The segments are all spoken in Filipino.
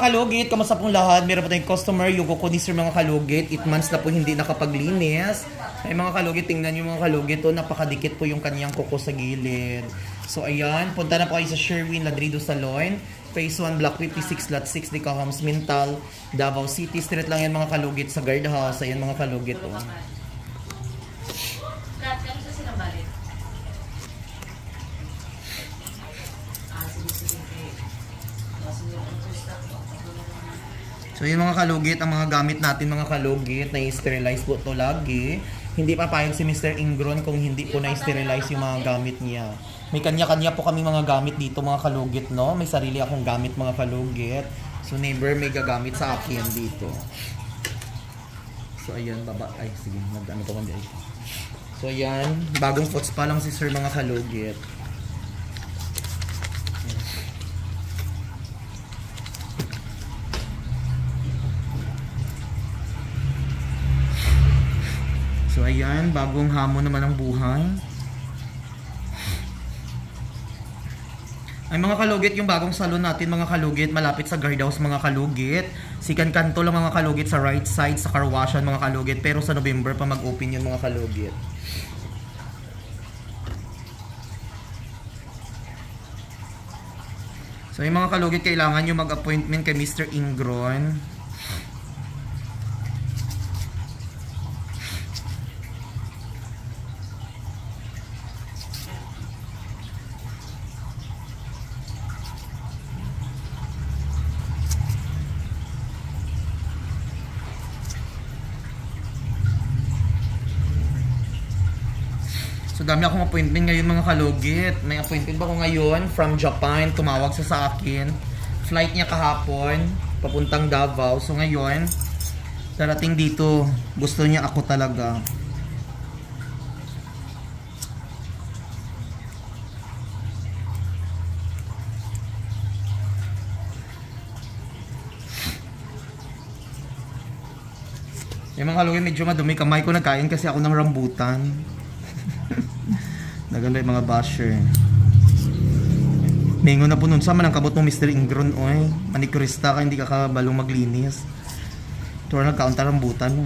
Kalugit, kamusta pong lahat? Meron po tayong customer, yung kuko ni Sir mga kalugit. 8 months na po hindi nakapaglinis. Ay mga kalugit, tingnan yung mga kalugit. Oh, napakadikit po yung kanyang kuko sa gilid. So ayan, punta na po kayo sa Sherwin Ladrido Salon. Phase 1, Block 56, Lot 6, Dicahams, Mintal, Davao City. Street lang yan mga kalugit sa guard house. Ayan mga kalugit. Oh. So yung mga kalugit, ang mga gamit natin mga kalugit, na-sterilize po to lagi. Hindi pa payag si Mr. Ingron kung hindi po na-sterilize yung mga gamit niya. May kanya-kanya po kami mga gamit dito mga kalugit, no? May sarili akong gamit mga kalugit. So neighbor may gagamit sa akin dito. So ayan, baba. Ay sige, nag-ano pa kami. So ayan, bagong pots pa lang si Sir mga kalugit. So ayan, bagong hamon naman ang buhay. Ay mga kalugit, yung bagong salon natin mga kalugit, malapit sa guardhouse mga kalugit. Second kanto lang mga kalugit sa right side sa carwashan mga kalugit. Pero sa November pa mag-open yun mga kalugit. So yung mga kalugit, kailangan nyo mag-appointment kay Mr. Ingron. So dami akong appointment ngayon mga kalugit. May appointment ba ako ngayon from Japan, tumawag sa akin. Flight niya kahapon, papuntang Davao. So ngayon, darating dito, gusto niya ako talaga. Yung mga kalugit, medyo madumi kamay ko, nagkain kasi ako ng rambutan. Naganda yung mga basher. Mingo na po nun sa manang kabot mo Mr. Ingron. Oy, manikurista ka, hindi ka kabalong maglinis. Ito na nagkaunta rambutan mo.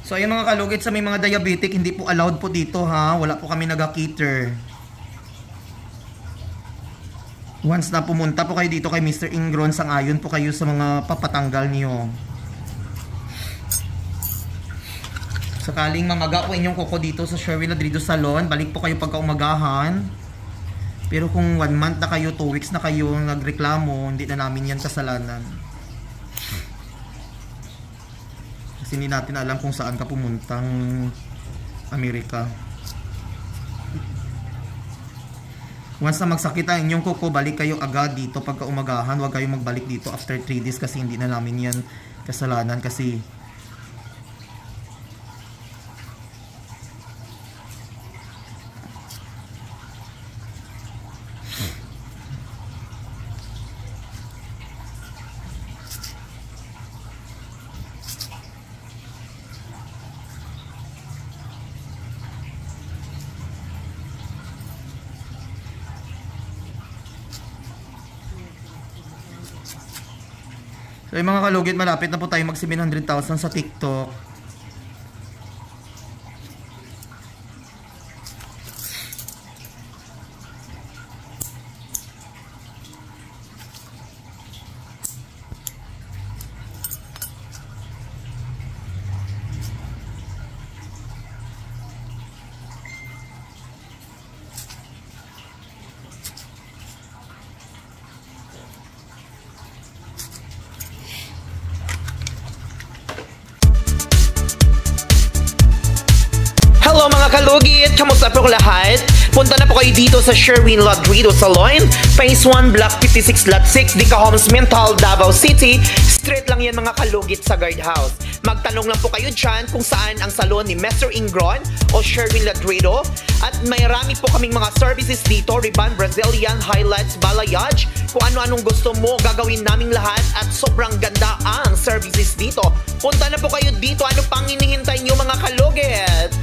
So ayun mga kalugit, sa may mga diabetic, hindi po allowed po dito ha. Wala po kami nag-cater. Once na pumunta po kayo dito kay Mr. Ingron, sang-ayon po kayo sa mga papatanggal niyo. Sakaling mamaga po inyong kuko dito sa Sherwin Ladrido Salon, balik po kayo pagka-umagahan. Pero kung 1 month na kayo, 2 weeks na kayo nagreklamo, hindi na namin yan kasalanan. Kasi hindi natin alam kung saan ka pumuntang Amerika. Once na magsakit ang inyong kuko, balik kayo agad dito pagka umagahan. Huwag kayong magbalik dito after 3 days kasi hindi na namin yan kasalanan kasi so yung mga kalugit, malapit na po tayo mag 700,000 sa TikTok. Hello mga kalugit! Kamusta po lahat? Punta na po kayo dito sa Sherwin Ladrido Salon, Phase 1, Block 56, Lot 6, Dica Homes, Mental, Davao City. Straight lang yan mga kalugit sa guardhouse. Magtanong lang po kayo dyan kung saan ang salon ni Mr. Ingron o Sherwin Ladrido. At may rami po kaming mga services dito, Ribbon, Brazilian, Highlights, Balayage. Kung ano-anong gusto mo, gagawin naming lahat at sobrang ganda ang services dito. Punta na po kayo dito. Ano pang hinihintay nyo mga kalugit?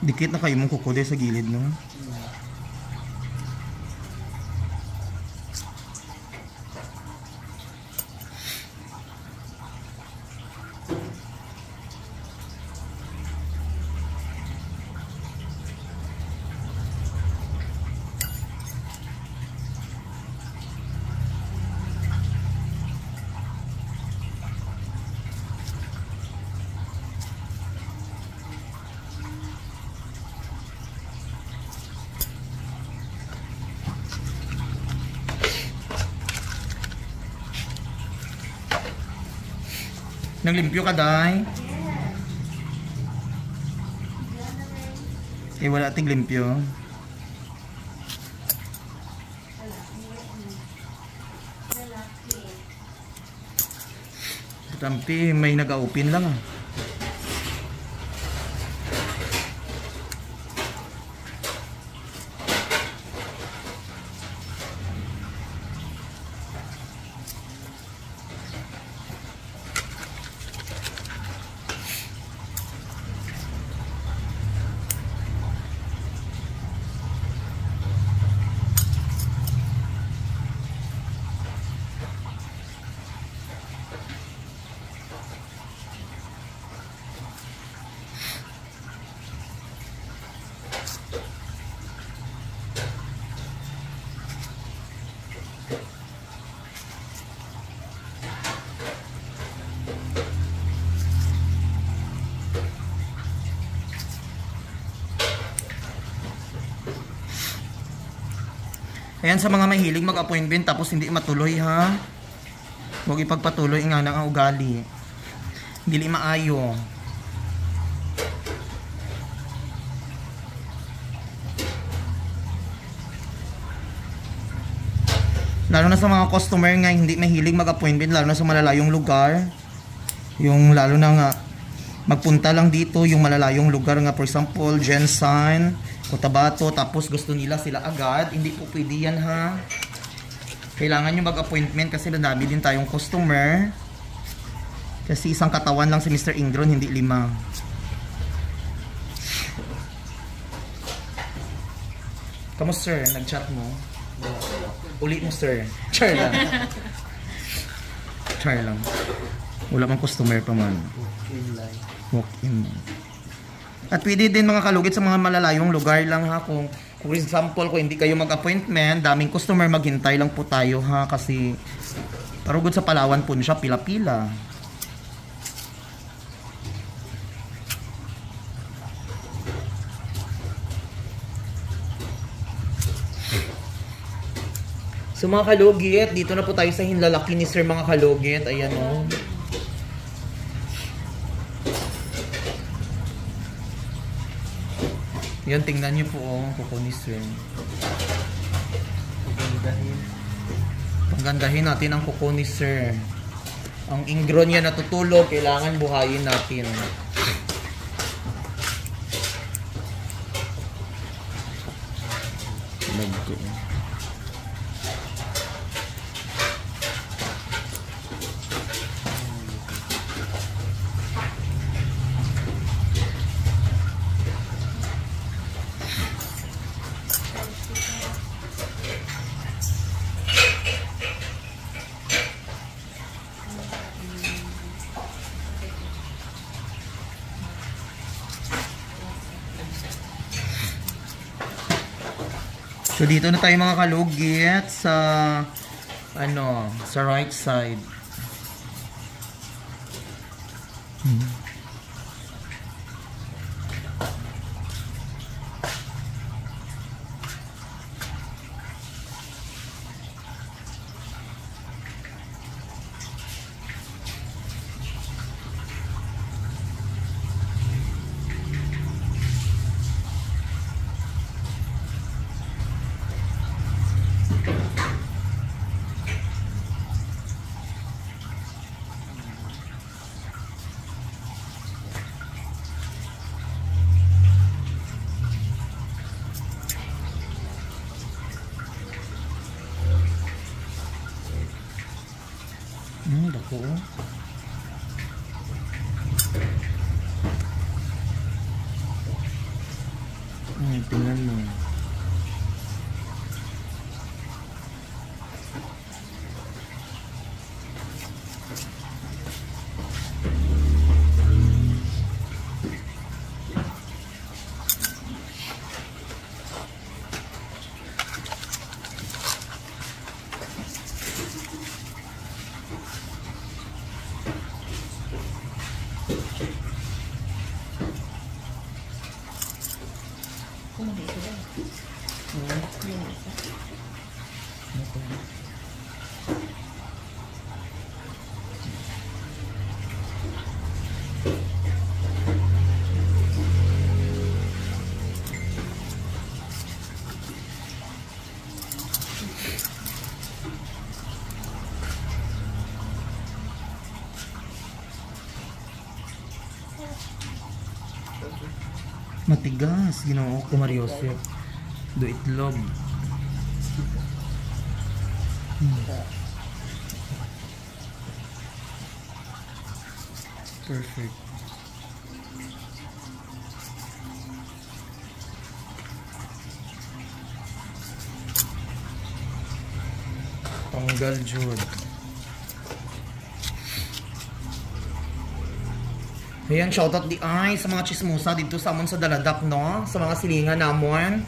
Dikit na kayo mong kukude sa gilid, no? Naglimpyo ka, day? Eh, wala ating limpyo. Tampi, may nag-open lang ah. Ayan sa mga mahilig mag-appointment tapos hindi matuloy ha. Huwag ipagpatuloy nga ng ugali. Dili maayo. Lalo na sa mga customer nga hindi mahilig mag-appointment, lalo na sa malalayong lugar. Yung lalo na nga magpunta lang dito yung malalayong lugar nga, for example, Jensen, Cotabato, tapos gusto nila sila agad. Hindi po pwede yan ha. Kailangan nyo mag-appointment kasi nadami din tayong customer. Kasi isang katawan lang si Mr. Ingron, hindi 5. Kamusta sir? Nag-chat mo? Ulit mo sir. Char lang. Char lang. Wala mang customer pa man. Walk in. At pwede din mga kalugit sa mga malalayong lugar lang ha. Kung example, kung hindi kayo mag-appointment, daming customer, maghintay lang po tayo ha. Kasi parugod sa Palawan po siya, pila-pila. So mga kalugit, dito na po tayo sa hinlalaki ni sir mga kalugit. Ayan o. Yan, tingnan niyo po kuko ni sir. Pagandahin natin ang kuko ni sir. Ang Ingron niya natutulog, kailangan buhayin natin. So dito na tayo mga kalugit sa sa right side. Dako. Tingnan mo. Matigas, Ginoo ko Mariosep. Do itlog. Perfect. Tanggal jud. Ayan, shoutout di ay sa mga chismosa dito sa amon sa Daladak, no? Sa mga silingan namon.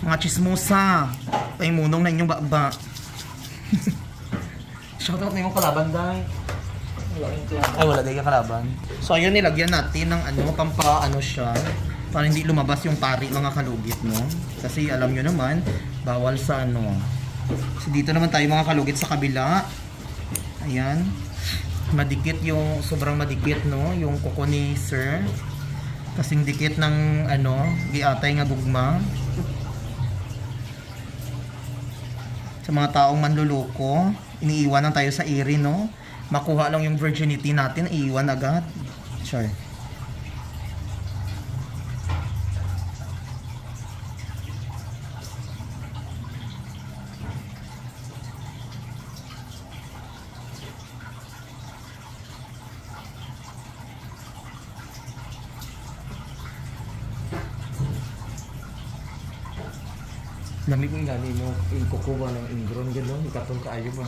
Mga chismosa. Paimunong na inyong baba. Shoutout na yung kalaban, day. Ay, wala day ka kalaban. So, ayun, nilagyan natin ng siya. Para hindi lumabas yung pari, mga kalugit, no? Kasi alam nyo naman, bawal sa So, dito naman tayo mga kalugit sa kabila. Ayan. Madikit yung, sobrang madikit, no? Yung kuko ni sir. Kasing dikit ng, giatay nga gugma. Sa mga taong manluloko, iniiwanan tayo sa iri, no? Makuha lang yung virginity natin, iiwan agad. Sure. Lamig yung gani mo, kukuha ng ingron, gano'n, ikatong kaayo ba?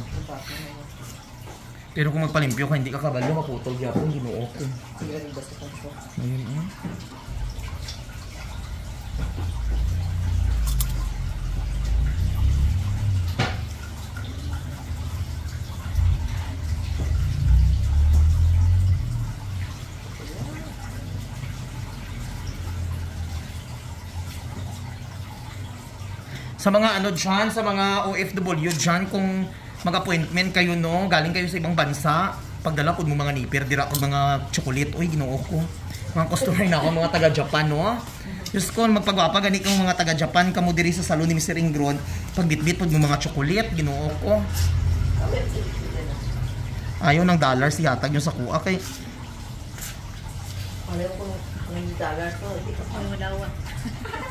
Pero kung magpalimpyo ka, hindi ka kabalo, makutog yapon, Ginoo ko. Ayun, Sa mga dyan, sa mga OFW dyan, kung mag-appointment kayo, no, galing kayo sa ibang bansa, pagdala ko mo mga nipir, dira ko mga chocolate, uy, Ginoo ko. Mga customer na ako, mga taga-Japan, no? Diyos ko, magpagwapa, gani kang mga taga-Japan, kamo diri sa salon ni Mr. Ingron, pagbitbit po mo mga chocolate, Ginoo ko. Ayaw ng dollars, yatag yung sa kuha, kay... Ayaw ko ng dollars ko, hindi ka Wala.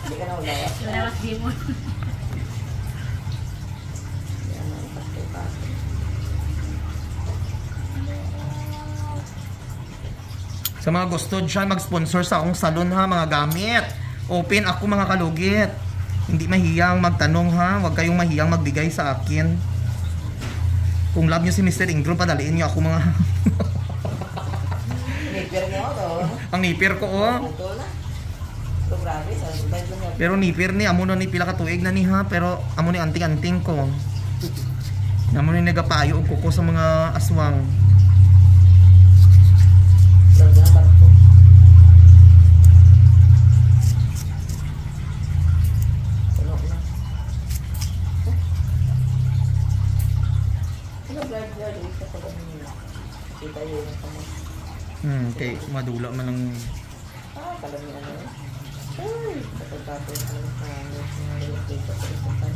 Hindi ka na ulawa. Wala di mo. Sa mga gusto dyan, mag-sponsor sa akong salon, ha, mga gamit. Open ako, mga kalugit. Hindi mahiyang magtanong, ha. Huwag kayong mahiyang magbigay sa akin. Kung love nyo si Mr. Ingron, padaliin nyo ako, mga... Nipir mo to. Ang nipir ko, oh. Ito na. grabe. Sa bed lang yan. Pero nipir ni, amo na ni pila ka tuig na ni ha, pero amo ni anting-anting ko. Amo ni nagapayo og kuko sa mga aswang. Larga na barko. Puno na. Ano blur dito sa pagod nila? Kita yun ang kamay. Okay, madula man ang Kalam niya ano. Ay, tapos ano sa mga dito sa isapan.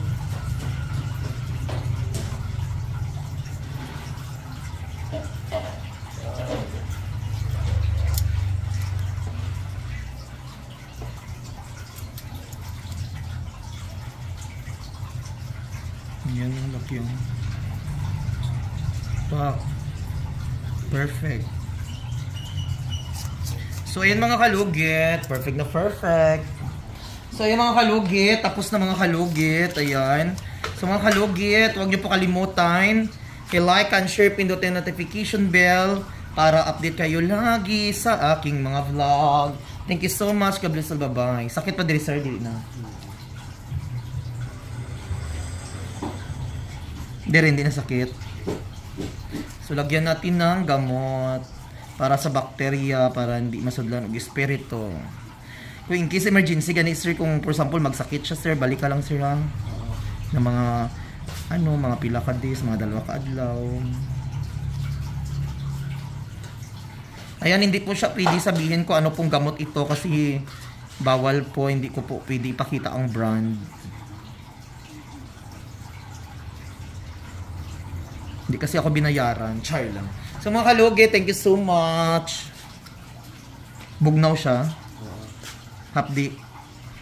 yan yung lock yung wow, perfect. So ayan mga kalugit, perfect na perfect. So ayan mga kalugit, tapos na mga kalugit, ayan. So mga kalugit, huwag niyo po kalimutan i-like and share, pindutin notification bell para update kayo lagi sa aking mga vlog. Thank you so much, God bless, bye-bye. Sakit pa diri sir, dili na. Hindi na sakit. So lagyan natin ng gamot para sa bakterya, para hindi masudlan og espiritu. Kung in case emergency gani sir, kung for example magsakit siya sir, balik ka lang sir ha. Na mga ano, mga pila ka days, mga 2 ka adlaw. Ayan, hindi po siya pwede sabihin ko ano pong gamot ito kasi bawal po, hindi ko po pwede ipakita ang brand. Hindi kasi ako binayaran, char lang. So mga kalugi, thank you so much. Bugnaw siya. Hapdi.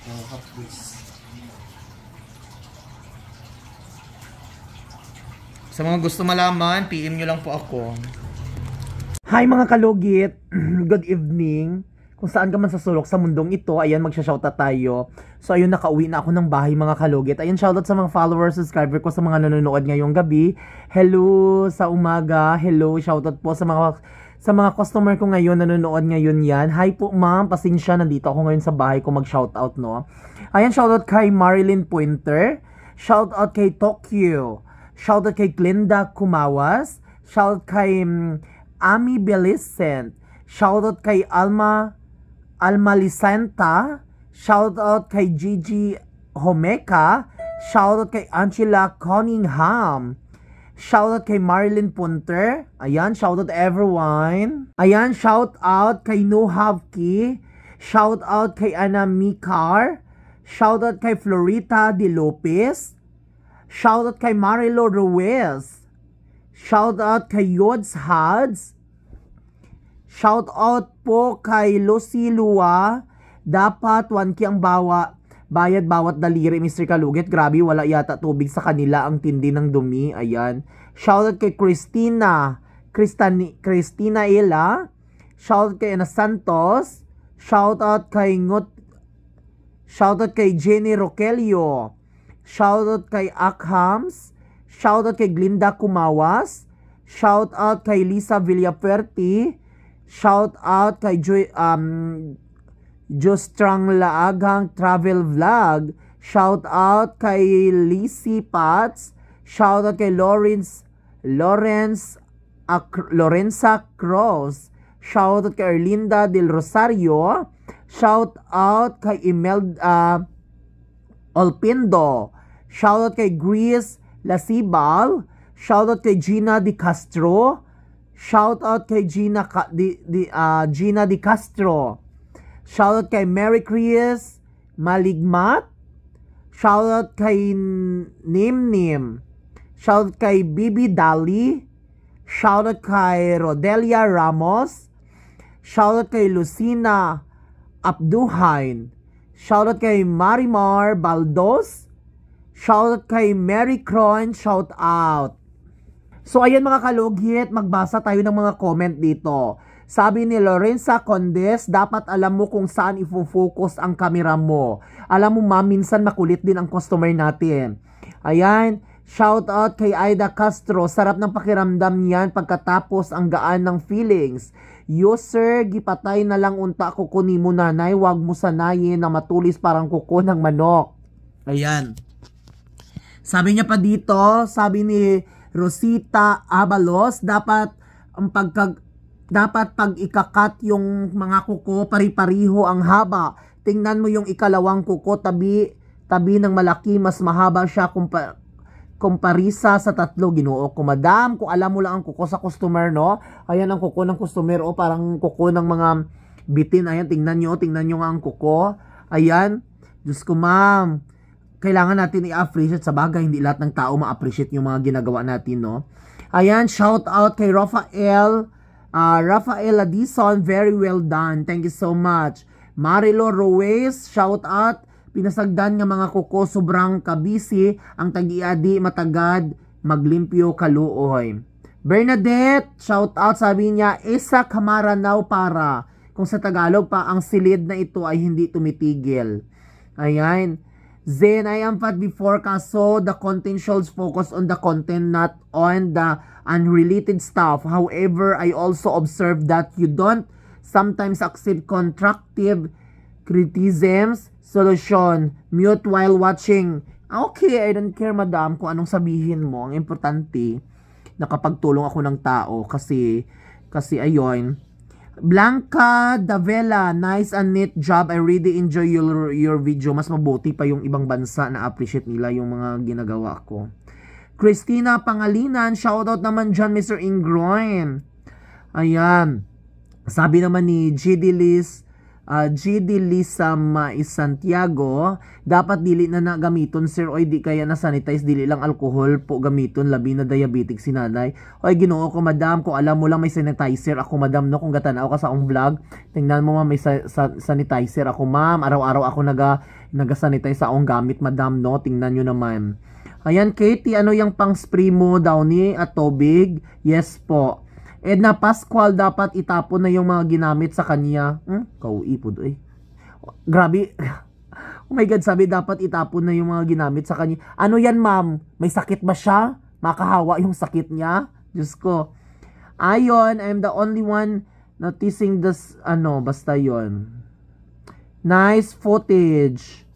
Hapdis. Sa mga gusto malaman, PM nyo lang po ako. Hi mga kalugit, good evening. Kung saan ka man sa sulok sa mundong ito, ayan, magsha-shoutout tayo. So ayun, nakauwi na ako ng bahay mga kalugit. Ayan, shoutout sa mga followers, subscriber ko, sa mga nanonood ngayong gabi. Hello sa umaga, hello, shoutout po sa mga customer ko ngayon, nanonood ngayon yan. Hi po ma'am, pasensya, nandito ako ngayon sa bahay ko mag-shoutout, no. Ayan, shoutout kay Marilyn Pointer, shoutout kay Tokyo, shoutout kay Glenda Kumawas, shoutout kay Ami Belicent, shoutout kay Alma Lisanta, shoutout kay Gigi Homeka, shoutout kay Angela Cunningham, shoutout kay Marilyn Punter, ayan, shoutout everyone, ayan, shoutout kay Nuhavki, shoutout kay Ana Mikar, shoutout kay Florita De Lopez, shoutout kay Marilo Ruiz, shoutout kay Yods Hads, shoutout po kay Lucy Lua. Dapat 1K ang bayad bawat daliri, Mr. Kalugit. Grabe, wala yata tubig sa kanila, ang tindi ng dumi. Ayan. Shoutout kay Christina Ella. Shoutout kay Ana Santos. Shoutout kay Jenny Rogelio. Shoutout kay Akhams. Shoutout kay Glinda Kumawas. Shoutout kay Lisa Villafuerte. Shoutout kay Jostrang Laagang Travel Vlog. Shoutout kay Lizzie Pats. Shoutout kay Lorenza Cross. Shoutout kay Erlinda Del Rosario. Shoutout kay Imelda Olpindo. Shoutout kay Grace Lasibal. Shoutout kay Gina Di Castro. Shoutout kay Gina Di Castro. Shoutout kay Mary Chris Maligmat. Shoutout kay Nim. Shoutout kay Bibi Dali. Shoutout kay Rodelia Ramos. Shoutout kay Lucina Abduhain. Shoutout kay Marimar Baldos. Shoutout kay Mary Croin. Shoutout. So ayan mga kalugit, magbasa tayo ng mga comment dito. Sabi ni Lorenza Condes, dapat alam mo kung saan ifo-focus ang camera mo. Alam mo ma'am, minsan makulit din ang customer natin. Ayan, shout out kay Aida Castro, sarap ng pakiramdam niyan pagkatapos ang gaan ng feelings. User, gipatay na lang unta kuko ni mo nanay, wag mo sanayin na matulis parang kuko ng manok. Ayan. Sabi niya pa dito, sabi ni Rosita Abalos, dapat pag ikakat yung mga kuko, pari-pariho ang haba. Tingnan mo yung ikalawang kuko, tabi ng malaki, mas mahaba siya kumparisa sa tatlo. Ginoo ko, madam, kung alam mo lang ang kuko sa customer, no? Ayan ang kuko ng customer, o parang kuko ng mga bitin. Ayan, tingnan nyo nga ang kuko. Ayan, Diyos ko, ma'am, kailangan natin i-appreciate. Sa bagay, hindi lahat ng tao ma-appreciate yung mga ginagawa natin, no? Ayan, shout out kay Rafael Addison, very well done. Thank you so much. Marilo Ruiz, shout out. Pinasagdan nga mga kuko, sobrang kabisi, ang tag-iadi matagad, maglimpyo kaluoy. Bernadette, shout out, sabi niya, isa kamaranaw para. Kung sa Tagalog pa, ang silid na ito ay hindi tumitigil. Ayan. Zen, I am fat before kaso the content should focus on the content, not on the unrelated stuff. However, I also observe that you don't sometimes accept constructive criticisms. Solution, mute while watching. Okay, I don't care, madam, kung anong sabihin mo. Ang importante, nakapagtulong ako ng tao kasi ayon. Blanca Davela, nice and neat job. I really enjoy your video. Mas mabuti pa yung ibang bansa na appreciate nila yung mga ginagawa ko. Christina Pangalinan, shoutout naman dyan, Mr. Ingroin. Ayan. Sabi naman ni GD Lisa Santiago, dapat dili na gamiton sir, oy di kaya na sanitize, dili lang alcohol po gamiton, labi na diabetic si nanay. Oy Ginoo ko, madam, kung alam mo lang may sanitizer ako, madam, no, kung gatanaw ka sa akong vlog, tingnan mo, ma'am, may sanitizer ako, ma'am, araw-araw ako naga-sanitize sa akong gamit, madam, no, tingnan nyo naman. Ayan, Katie, ano yung pang spray mo daw ni at tubig? Yes po. Edna Pascual, dapat itapon na yung mga ginamit sa kanya. Kauipod, eh. Grabe. Oh my God, sabi dapat itapon na yung mga ginamit sa kanya. Ano yan, ma'am? May sakit ba siya? Makahawa yung sakit niya? Diyos ko. Ayon, I'm the only one noticing this, basta yon. Nice footage.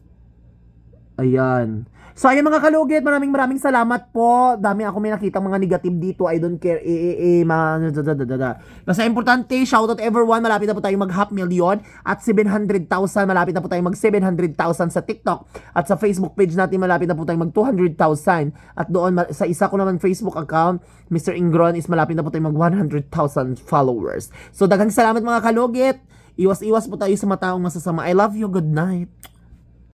Ayan. So, ayan mga kalugit, maraming salamat po. Dami ako may nakita mga negative dito. I don't care. Basta importante, shoutout everyone. Malapit na po tayo mag 500,000 at 700,000. Malapit na po tayo mag 700,000 sa TikTok. At sa Facebook page natin, malapit na po tayo mag 200,000. At doon, sa isa ko naman Facebook account, Mr. Ingron, is malapit na po tayo mag 100,000 followers. So, daghang salamat mga kalugit. Iwas-iwas po tayo sa mataong masasama. I love you. Good night.